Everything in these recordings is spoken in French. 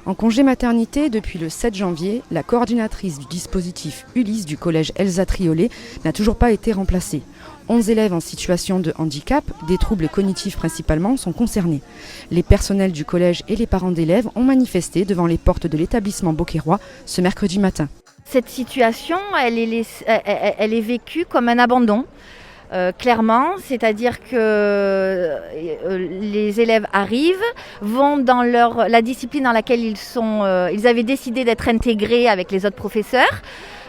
En congé maternité, depuis le 7 janvier, la coordinatrice du dispositif Ulysse du collège Elsa Triolet n'a toujours pas été remplacée. 11 élèves en situation de handicap, des troubles cognitifs principalement, sont concernés. Les personnels du collège et les parents d'élèves ont manifesté devant les portes de l'établissement beauquerrois ce mercredi matin. Cette situation, elle est vécue comme un abandon. Clairement, c'est-à-dire que les élèves arrivent, vont dans la discipline dans laquelle ils avaient décidé d'être intégrés avec les autres professeurs,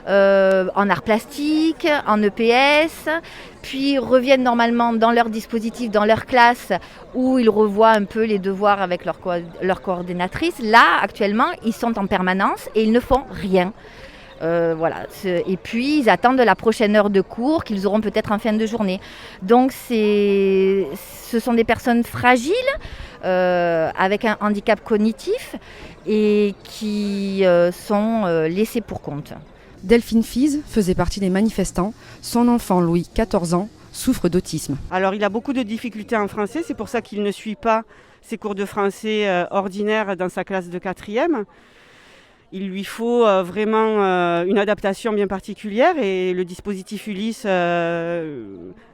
en arts plastiques, en EPS, puis reviennent normalement dans leur dispositif, dans leur classe, où ils revoient un peu les devoirs avec leur coordinatrice. Là, actuellement, ils sont en permanence et ils ne font rien. Voilà. Et puis ils attendent la prochaine heure de cours qu'ils auront peut-être en fin de journée. Donc ce sont des personnes fragiles avec un handicap cognitif et qui sont laissées pour compte. Delphine Fize faisait partie des manifestants. Son enfant Louis, 14 ans, souffre d'autisme. Alors il a beaucoup de difficultés en français, c'est pour ça qu'il ne suit pas ses cours de français ordinaires dans sa classe de 4e. Il lui faut vraiment une adaptation bien particulière et le dispositif Ulysse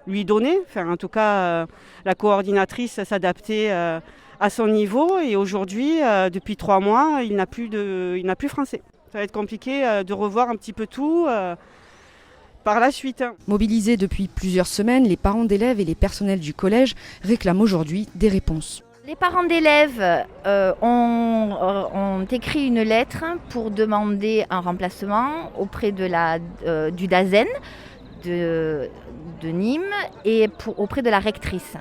lui donnait. Enfin, en tout cas, la coordinatrice s'adaptait à son niveau et aujourd'hui, depuis 3 mois, il n'a plus français. Ça va être compliqué de revoir un petit peu tout par la suite. Mobilisés depuis plusieurs semaines, les parents d'élèves et les personnels du collège réclament aujourd'hui des réponses. Les parents d'élèves ont écrit une lettre pour demander un remplacement auprès du DAZEN de Nîmes et auprès de la rectrice.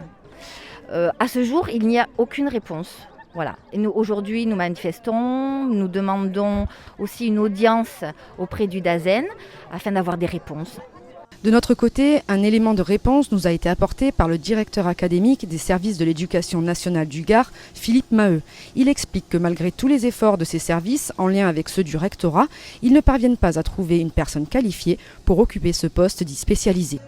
À ce jour, il n'y a aucune réponse. Voilà. Et aujourd'hui, nous manifestons, nous demandons aussi une audience auprès du DAZEN afin d'avoir des réponses. De notre côté, un élément de réponse nous a été apporté par le directeur académique des services de l'éducation nationale du Gard, Philippe Maheu. Il explique que malgré tous les efforts de ces services, en lien avec ceux du rectorat, ils ne parviennent pas à trouver une personne qualifiée pour occuper ce poste dit spécialisé.